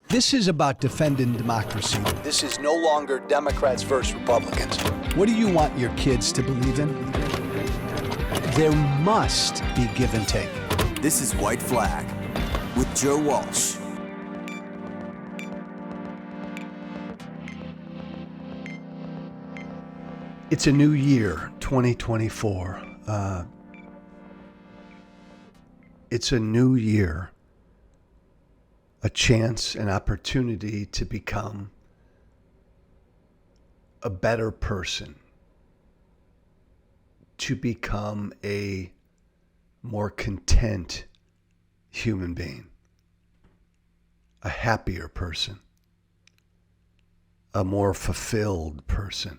This is about defending democracy. This is no longer Democrats versus Republicans. What do you want your kids to believe in? There must be give and take. This is White Flag with Joe Walsh. It's a new year, 2024. It's a new year. A chance, an opportunity to become a better person, to become a more content human being, a happier person, a more fulfilled person,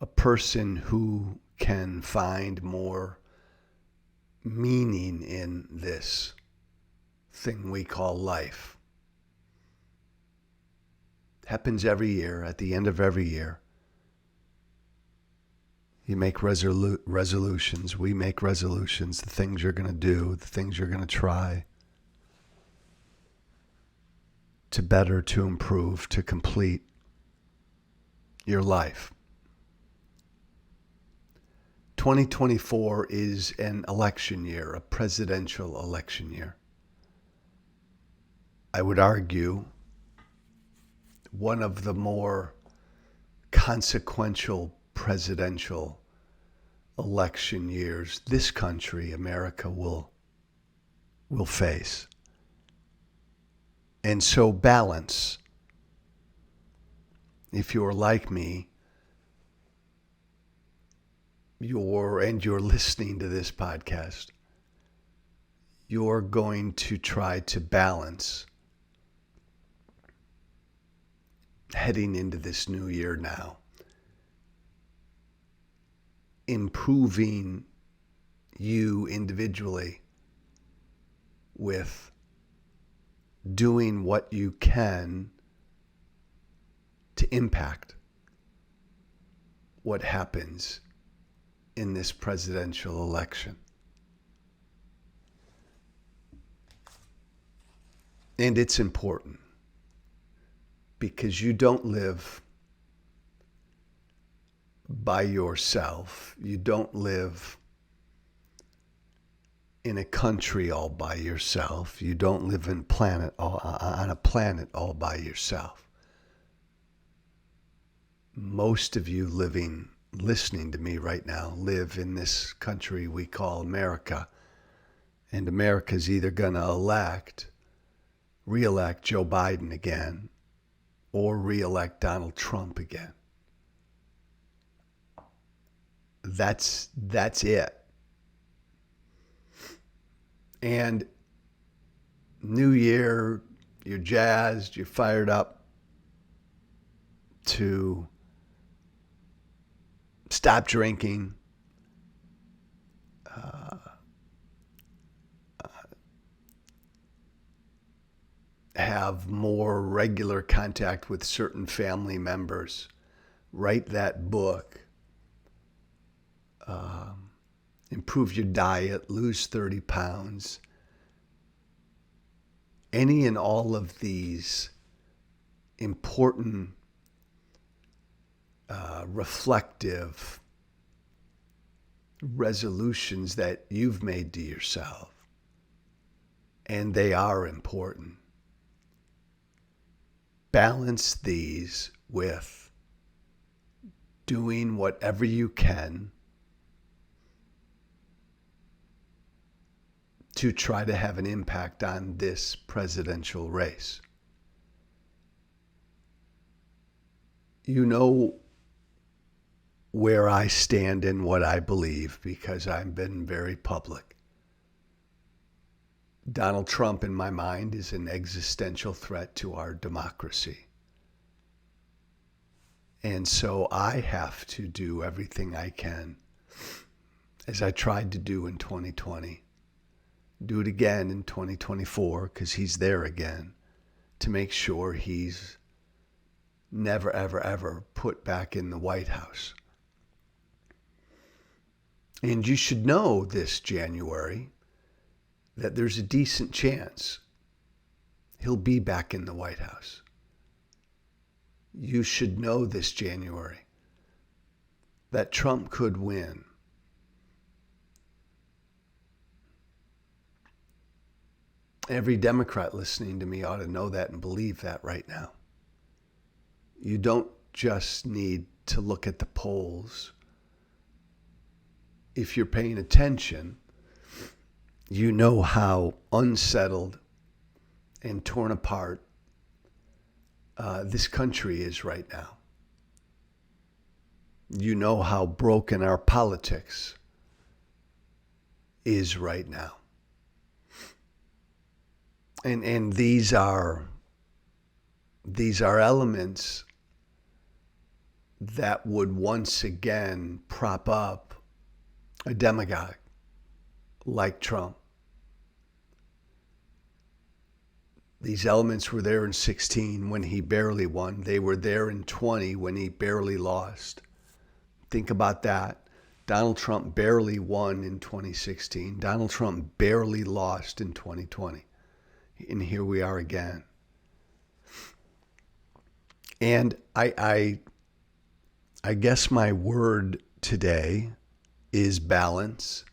a person who can find more meaning in this thing we call life. Happens every year, at the end of every year. You make resolutions. We make resolutions. The things you're going to do, the things you're going to try to better, to improve, to complete your life. 2024 is an election year, a presidential election year. I would argue one of the more consequential presidential election years this country, America, will face. And so balance, if you're like me, you're listening to this podcast, you're going to try to balance heading into this new year now, improving you individually with doing what you can to impact what happens in this presidential election. And it's important because you don't live by yourself. You don't live in a country all by yourself. You don't live on a planet all by yourself. Most of you listening to me right now, live in this country we call America. And America's either going to re-elect Joe Biden again, or re-elect Donald Trump again. That's it. And new year, you're jazzed, you're fired up to stop drinking, have more regular contact with certain family members, write that book, improve your diet, lose 30 pounds. Any and all of these important, reflective resolutions that you've made to yourself, and they are important. Balance these with doing whatever you can to try to have an impact on this presidential race. You know where I stand and what I believe because I've been very public. Donald Trump, in my mind, is an existential threat to our democracy. And so I have to do everything I can, as I tried to do in 2020, do it again in 2024, because he's there again, to make sure he's never, ever, ever put back in the White House. And you should know this January that there's a decent chance he'll be back in the White House. You should know this January that Trump could win. Every Democrat listening to me ought to know that and believe that right now. You don't just need to look at the polls. If you're paying attention, you know how unsettled and torn apart this country is right now. You know how broken our politics is right now. And these are elements that would once again prop up a demagogue like Trump. These elements were there in 16 when he barely won. They were there in 20 when he barely lost. Think about that. Donald Trump barely won in 2016. Donald Trump barely lost in 2020. And here we are again. And I guess my word today is balance.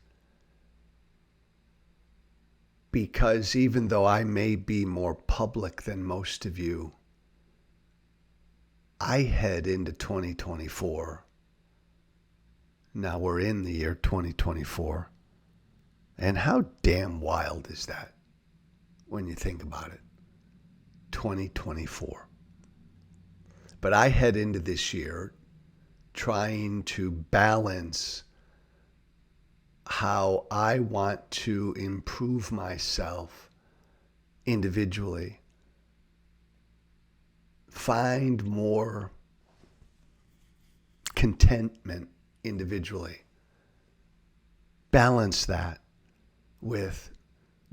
Because even though I may be more public than most of you, I head into 2024. Now we're in the year 2024. And how damn wild is that when you think about it? 2024. But I head into this year trying to balance how I want to improve myself individually, find more contentment individually, balance that with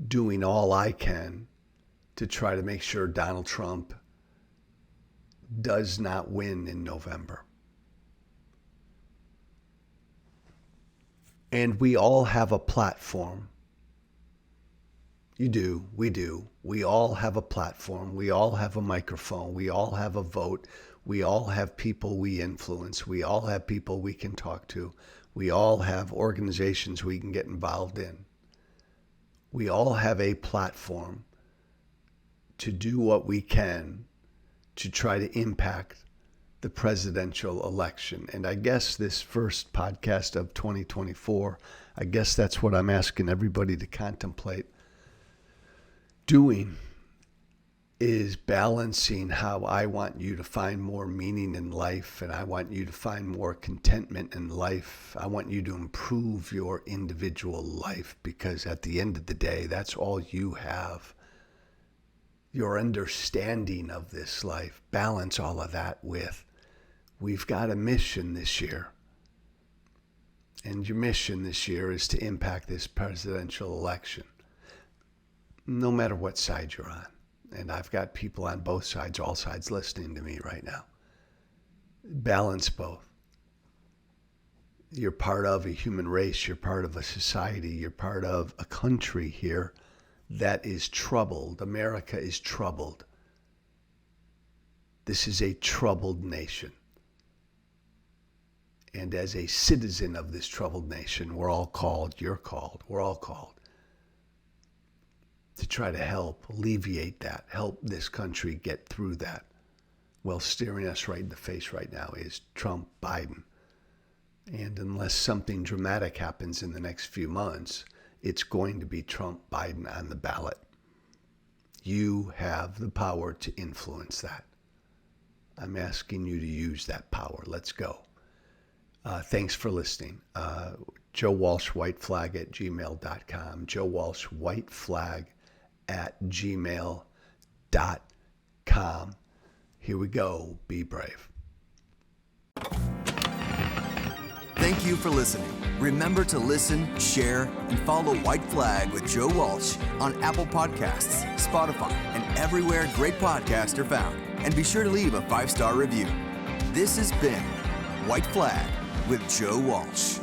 doing all I can to try to make sure Donald Trump does not win in November. And we all have a platform. You do, we do. We all have a platform. We all have a microphone. We all have a vote. We all have people we influence. We all have people we can talk to. We all have organizations we can get involved in. We all have a platform to do what we can to try to impact the presidential election. And I guess this first podcast of 2024, I guess that's what I'm asking everybody to contemplate doing, is balancing how I want you to find more meaning in life, and I want you to find more contentment in life. I want you to improve your individual life, because at the end of the day, that's all you have. Your understanding of this life. Balance all of that with, we've got a mission this year. And your mission this year is to impact this presidential election, no matter what side you're on. And I've got people on both sides, all sides, listening to me right now. Balance both. You're part of a human race. You're part of a society. You're part of a country here that is troubled. America is troubled. This is a troubled nation. And as a citizen of this troubled nation, we're all called, you're called, we're all called to try to help alleviate that, help this country get through that. Well, staring us right in the face right now is Trump, Biden. And unless something dramatic happens in the next few months, it's going to be Trump, Biden on the ballot. You have the power to influence that. I'm asking you to use that power. Let's go. Thanks for listening. Joe Walsh, whiteflag@gmail.com. Joe Walsh, whiteflag@gmail.com. Here we go. Be brave. Thank you for listening. Remember to listen, share, and follow White Flag with Joe Walsh on Apple Podcasts, Spotify, and everywhere great podcasts are found. And be sure to leave a 5-star review. This has been White Flag with Joe Walsh.